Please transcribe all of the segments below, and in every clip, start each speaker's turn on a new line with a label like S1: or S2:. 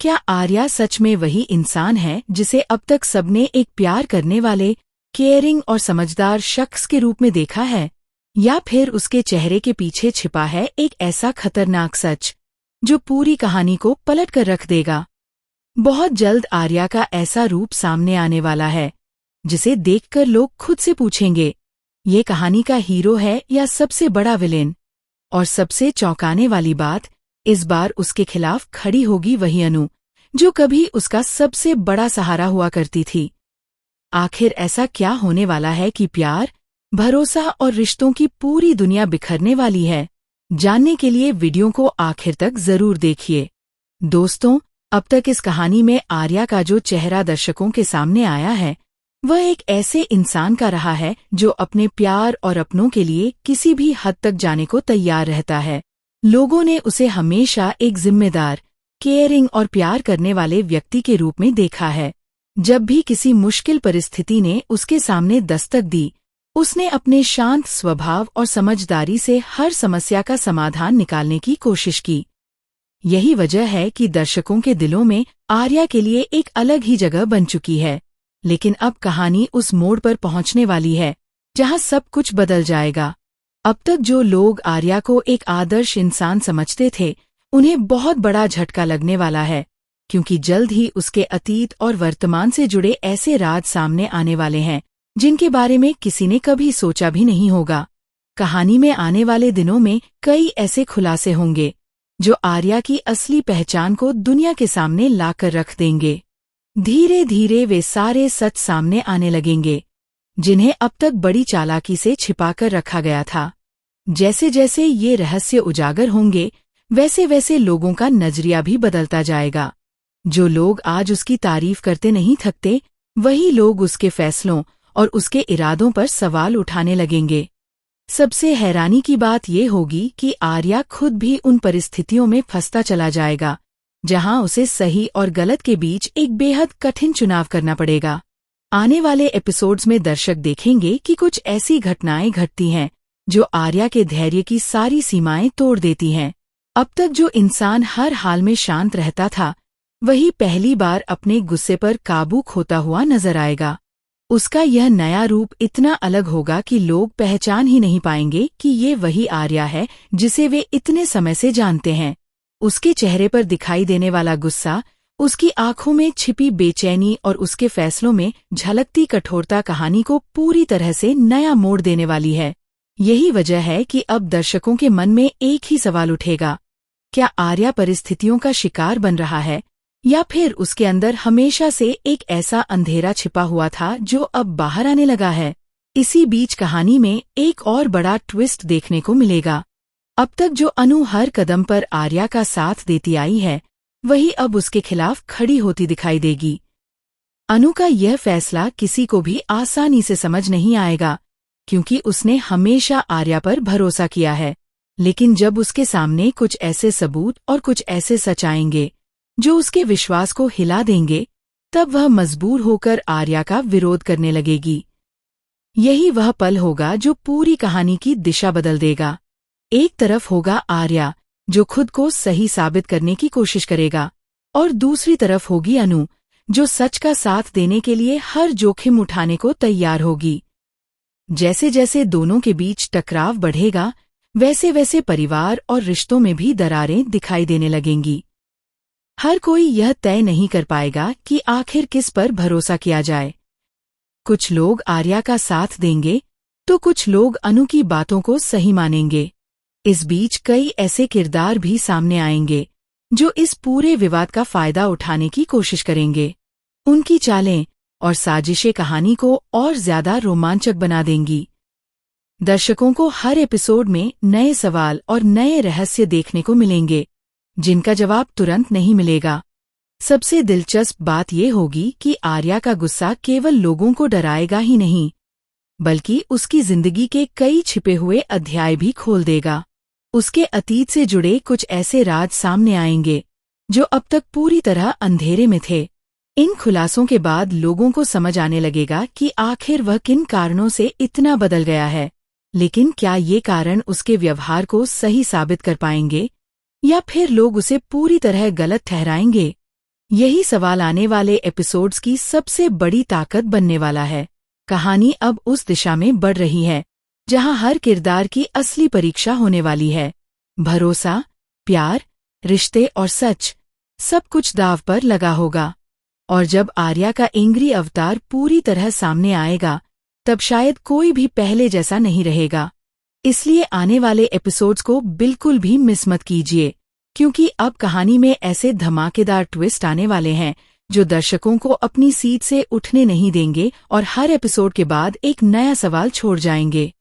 S1: क्या आर्या सच में वही इंसान है जिसे अब तक सबने एक प्यार करने वाले, केयरिंग और समझदार शख्स के रूप में देखा है, या फिर उसके चेहरे के पीछे छिपा है एक ऐसा खतरनाक सच जो पूरी कहानी को पलट कर रख देगा? बहुत जल्द आर्या का ऐसा रूप सामने आने वाला है जिसे देखकर लोग खुद से पूछेंगे, ये कहानी का हीरो है या सबसे बड़ा विलेन? और सबसे चौंकाने वाली बात, इस बार उसके खिलाफ खड़ी होगी वही अनु जो कभी उसका सबसे बड़ा सहारा हुआ करती थी। आखिर ऐसा क्या होने वाला है कि प्यार, भरोसा और रिश्तों की पूरी दुनिया बिखरने वाली है? जानने के लिए वीडियो को आखिर तक जरूर देखिए। दोस्तों, अब तक इस कहानी में आर्या का जो चेहरा दर्शकों के सामने आया है, वह एक ऐसे इंसान का रहा है जो अपने प्यार और अपनों के लिए किसी भी हद तक जाने को तैयार रहता है। लोगों ने उसे हमेशा एक जिम्मेदार, केयरिंग और प्यार करने वाले व्यक्ति के रूप में देखा है। जब भी किसी मुश्किल परिस्थिति ने उसके सामने दस्तक दी, उसने अपने शांत स्वभाव और समझदारी से हर समस्या का समाधान निकालने की कोशिश की। यही वजह है कि दर्शकों के दिलों में आर्या के लिए एक अलग ही जगह बन चुकी है। लेकिन अब कहानी उस मोड़ पर पहुंचने वाली है जहां सब कुछ बदल जाएगा। अब तक जो लोग आर्या को एक आदर्श इंसान समझते थे, उन्हें बहुत बड़ा झटका लगने वाला है, क्योंकि जल्द ही उसके अतीत और वर्तमान से जुड़े ऐसे राज सामने आने वाले हैं जिनके बारे में किसी ने कभी सोचा भी नहीं होगा। कहानी में आने वाले दिनों में कई ऐसे खुलासे होंगे जो आर्या की असली पहचान को दुनिया के सामने लाकर रख देंगे। धीरे धीरे वे सारे सच सामने आने लगेंगे जिन्हें अब तक बड़ी चालाकी से छिपाकर रखा गया था। जैसे जैसे ये रहस्य उजागर होंगे, वैसे वैसे लोगों का नजरिया भी बदलता जाएगा। जो लोग आज उसकी तारीफ करते नहीं थकते, वही लोग उसके फैसलों और उसके इरादों पर सवाल उठाने लगेंगे। सबसे हैरानी की बात ये होगी कि आर्या खुद भी उन परिस्थितियों में फंसता चला जाएगा जहां उसे सही और गलत के बीच एक बेहद कठिन चुनाव करना पड़ेगा। आने वाले एपिसोड्स में दर्शक देखेंगे कि कुछ ऐसी घटनाएं घटती हैं जो आर्या के धैर्य की सारी सीमाएं तोड़ देती हैं। अब तक जो इंसान हर हाल में शांत रहता था, वही पहली बार अपने गुस्से पर काबू खोता हुआ नजर आएगा। उसका यह नया रूप इतना अलग होगा कि लोग पहचान ही नहीं पाएंगे कि ये वही आर्या है जिसे वे इतने समय से जानते हैं। उसके चेहरे पर दिखाई देने वाला गुस्सा, उसकी आंखों में छिपी बेचैनी और उसके फैसलों में झलकती कठोरता कहानी को पूरी तरह से नया मोड़ देने वाली है। यही वजह है कि अब दर्शकों के मन में एक ही सवाल उठेगा, क्या आर्या परिस्थितियों का शिकार बन रहा है, या फिर उसके अंदर हमेशा से एक ऐसा अंधेरा छिपा हुआ था जो अब बाहर आने लगा है? इसी बीच कहानी में एक और बड़ा ट्विस्ट देखने को मिलेगा। अब तक जो अनु हर कदम पर आर्या का साथ देती आई है, वही अब उसके खिलाफ खड़ी होती दिखाई देगी। अनु का यह फैसला किसी को भी आसानी से समझ नहीं आएगा, क्योंकि उसने हमेशा आर्या पर भरोसा किया है। लेकिन जब उसके सामने कुछ ऐसे सबूत और कुछ ऐसे सच आएंगे जो उसके विश्वास को हिला देंगे, तब वह मजबूर होकर आर्या का विरोध करने लगेगी। यही वह पल होगा जो पूरी कहानी की दिशा बदल देगा। एक तरफ होगा आर्या जो खुद को सही साबित करने की कोशिश करेगा, और दूसरी तरफ होगी अनु जो सच का साथ देने के लिए हर जोखिम उठाने को तैयार होगी। जैसे जैसे दोनों के बीच टकराव बढ़ेगा, वैसे वैसे परिवार और रिश्तों में भी दरारें दिखाई देने लगेंगी। हर कोई यह तय नहीं कर पाएगा कि आखिर किस पर भरोसा किया जाए। कुछ लोग आर्या का साथ देंगे, तो कुछ लोग अनु की बातों को सही मानेंगे। इस बीच कई ऐसे किरदार भी सामने आएंगे जो इस पूरे विवाद का फायदा उठाने की कोशिश करेंगे। उनकी चालें और साजिशें कहानी को और ज्यादा रोमांचक बना देंगी। दर्शकों को हर एपिसोड में नए सवाल और नए रहस्य देखने को मिलेंगे, जिनका जवाब तुरंत नहीं मिलेगा। सबसे दिलचस्प बात यह होगी कि आर्या का गुस्सा केवल लोगों को डराएगा ही नहीं, बल्कि उसकी जिंदगी के कई छिपे हुए अध्याय भी खोल देगा। उसके अतीत से जुड़े कुछ ऐसे राज सामने आएंगे जो अब तक पूरी तरह अंधेरे में थे। इन खुलासों के बाद लोगों को समझ आने लगेगा कि आखिर वह किन कारणों से इतना बदल गया है। लेकिन क्या ये कारण उसके व्यवहार को सही साबित कर पाएंगे, या फिर लोग उसे पूरी तरह गलत ठहराएंगे? यही सवाल आने वाले एपिसोड्स की सबसे बड़ी ताकत बनने वाला है। कहानी अब उस दिशा में बढ़ रही है जहां हर किरदार की असली परीक्षा होने वाली है। भरोसा, प्यार, रिश्ते और सच, सब कुछ दांव पर लगा होगा। और जब आर्या का एंग्री अवतार पूरी तरह सामने आएगा, तब शायद कोई भी पहले जैसा नहीं रहेगा। इसलिए आने वाले एपिसोड्स को बिल्कुल भी मिस मत कीजिए, क्योंकि अब कहानी में ऐसे धमाकेदार ट्विस्ट आने वाले हैं जो दर्शकों को अपनी सीट से उठने नहीं देंगे और हर एपिसोड के बाद एक नया सवाल छोड़ जाएंगे।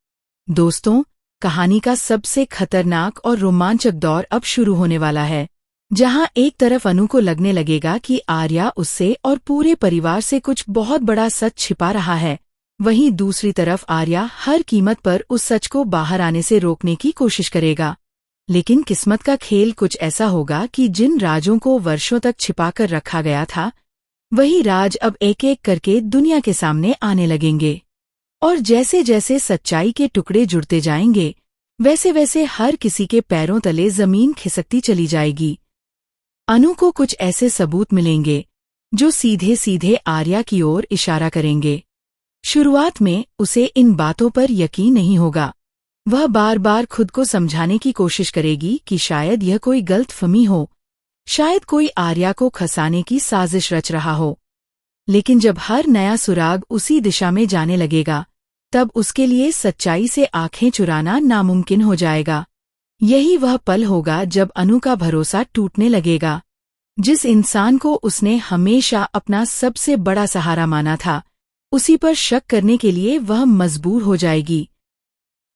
S1: दोस्तों, कहानी का सबसे खतरनाक और रोमांचक दौर अब शुरू होने वाला है, जहां एक तरफ अनु को लगने लगेगा कि आर्या उससे और पूरे परिवार से कुछ बहुत बड़ा सच छिपा रहा है। वहीं दूसरी तरफ आर्या हर कीमत पर उस सच को बाहर आने से रोकने की कोशिश करेगा। लेकिन किस्मत का खेल कुछ ऐसा होगा कि जिन राजों को वर्षों तक छिपाकर रखा गया था, वही राज अब एक एक करके दुनिया के सामने आने लगेंगे। और जैसे जैसे सच्चाई के टुकड़े जुड़ते जाएंगे, वैसे वैसे हर किसी के पैरों तले जमीन खिसकती चली जाएगी। अनु को कुछ ऐसे सबूत मिलेंगे जो सीधे सीधे आर्या की ओर इशारा करेंगे। शुरुआत में उसे इन बातों पर यकीन नहीं होगा। वह बार बार खुद को समझाने की कोशिश करेगी कि शायद यह कोई गलतफहमी हो, शायद कोई आर्या को खसाने की साजिश रच रहा हो। लेकिन जब हर नया सुराग उसी दिशा में जाने लगेगा, तब उसके लिए सच्चाई से आंखें चुराना नामुमकिन हो जाएगा। यही वह पल होगा जब अनु का भरोसा टूटने लगेगा। जिस इंसान को उसने हमेशा अपना सबसे बड़ा सहारा माना था, उसी पर शक करने के लिए वह मजबूर हो जाएगी।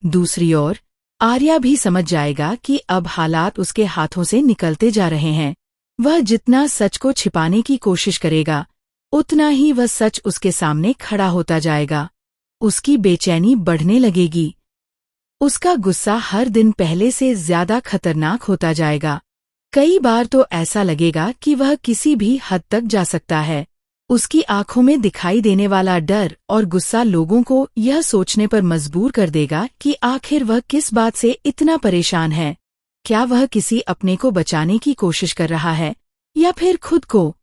S1: दूसरी ओर आर्या भी समझ जाएगा कि अब हालात उसके हाथों से निकलते जा रहे हैं। वह जितना सच को छिपाने की कोशिश करेगा, उतना ही वह सच उसके सामने खड़ा होता जाएगा। उसकी बेचैनी बढ़ने लगेगी। उसका गुस्सा हर दिन पहले से ज्यादा खतरनाक होता जाएगा। कई बार तो ऐसा लगेगा कि वह किसी भी हद तक जा सकता है। उसकी आंखों में दिखाई देने वाला डर और गुस्सा लोगों को यह सोचने पर मजबूर कर देगा कि आखिर वह किस बात से इतना परेशान है। क्या वह किसी अपने को बचाने की कोशिश कर रहा है या फिर खुद को?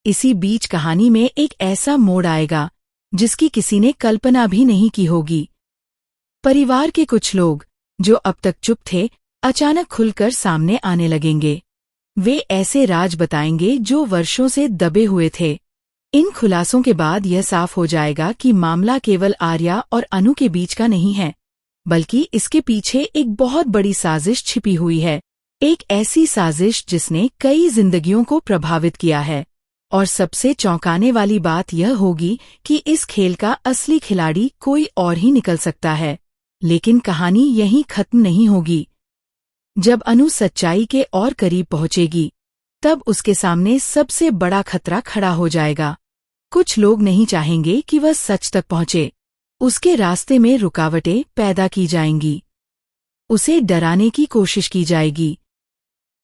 S1: इसी बीच कहानी में एक ऐसा मोड़ आएगा जिसकी किसी ने कल्पना भी नहीं की होगी। परिवार के कुछ लोग जो अब तक चुप थे, अचानक खुलकर सामने आने लगेंगे। वे ऐसे राज बताएंगे जो वर्षों से दबे हुए थे। इन खुलासों के बाद यह साफ हो जाएगा कि मामला केवल आर्या और अनु के बीच का नहीं है, बल्कि इसके पीछे एक बहुत बड़ी साजिश छिपी हुई है। एक ऐसी साजिश जिसने कई जिंदगियों को प्रभावित किया है। और सबसे चौंकाने वाली बात यह होगी कि इस खेल का असली खिलाड़ी कोई और ही निकल सकता है। लेकिन कहानी यहीं खत्म नहीं होगी। जब अनु सच्चाई के और करीब पहुंचेगी, तब उसके सामने सबसे बड़ा खतरा खड़ा हो जाएगा। कुछ लोग नहीं चाहेंगे कि वह सच तक पहुंचे। उसके रास्ते में रुकावटें पैदा की जाएंगी। उसे डराने की कोशिश की जाएगी,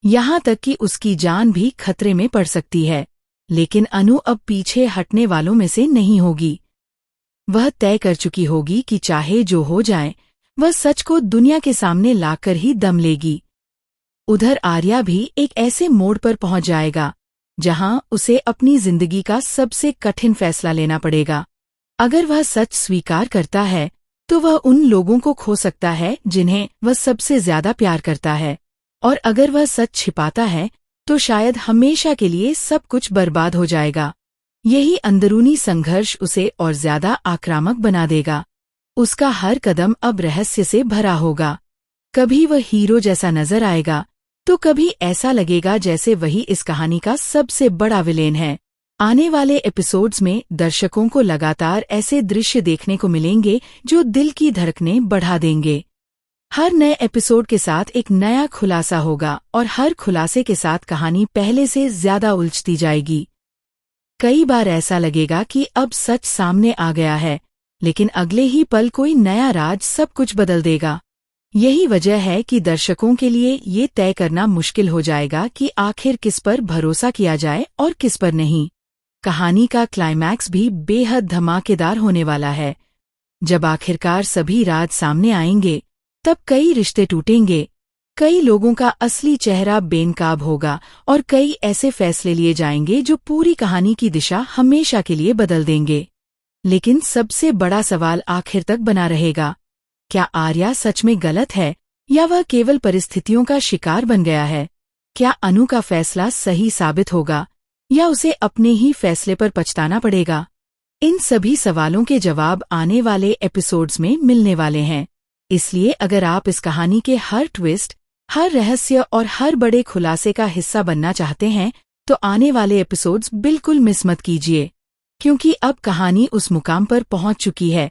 S1: यहाँ तक कि उसकी जान भी खतरे में पड़ सकती है। लेकिन अनु अब पीछे हटने वालों में से नहीं होगी। वह तय कर चुकी होगी कि चाहे जो हो जाए, वह सच को दुनिया के सामने लाकर ही दम लेगी। उधर आर्या भी एक ऐसे मोड़ पर पहुंच जाएगा जहां उसे अपनी जिंदगी का सबसे कठिन फैसला लेना पड़ेगा। अगर वह सच स्वीकार करता है, तो वह उन लोगों को खो सकता है जिन्हें वह सबसे ज्यादा प्यार करता है। और अगर वह सच छिपाता है, तो शायद हमेशा के लिए सब कुछ बर्बाद हो जाएगा। यही अंदरूनी संघर्ष उसे और ज्यादा आक्रामक बना देगा। उसका हर कदम अब रहस्य से भरा होगा। कभी वह हीरो जैसा नजर आएगा, तो कभी ऐसा लगेगा जैसे वही इस कहानी का सबसे बड़ा विलेन है। आने वाले एपिसोड्स में दर्शकों को लगातार ऐसे दृश्य देखने को मिलेंगे जो दिल की धड़कनें बढ़ा देंगे। हर नए एपिसोड के साथ एक नया खुलासा होगा और हर खुलासे के साथ कहानी पहले से ज्यादा उलझती जाएगी। कई बार ऐसा लगेगा कि अब सच सामने आ गया है, लेकिन अगले ही पल कोई नया राज सब कुछ बदल देगा। यही वजह है कि दर्शकों के लिए ये तय करना मुश्किल हो जाएगा कि आखिर किस पर भरोसा किया जाए और किस पर नहीं। कहानी का क्लाइमैक्स भी बेहद धमाकेदार होने वाला है। जब आखिरकार सभी राज सामने आएंगे, तब कई रिश्ते टूटेंगे, कई लोगों का असली चेहरा बेनकाब होगा और कई ऐसे फैसले लिए जाएंगे जो पूरी कहानी की दिशा हमेशा के लिए बदल देंगे। लेकिन सबसे बड़ा सवाल आखिर तक बना रहेगा, क्या आर्या सच में गलत है या वह केवल परिस्थितियों का शिकार बन गया है? क्या अनु का फैसला सही साबित होगा या उसे अपने ही फैसले पर पछताना पड़ेगा? इन सभी सवालों के जवाब आने वाले एपिसोड्स में मिलने वाले हैं। इसलिए अगर आप इस कहानी के हर ट्विस्ट, हर रहस्य और हर बड़े खुलासे का हिस्सा बनना चाहते हैं तो आने वाले एपिसोड्स बिल्कुल मिस मत कीजिए, क्योंकि अब कहानी उस मुकाम पर पहुंच चुकी है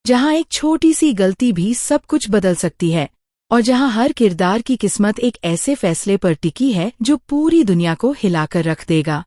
S1: जहां एक छोटी सी गलती भी सब कुछ बदल सकती है और जहां हर किरदार की किस्मत एक ऐसे फैसले पर टिकी है जो पूरी दुनिया को हिलाकर रख देगा।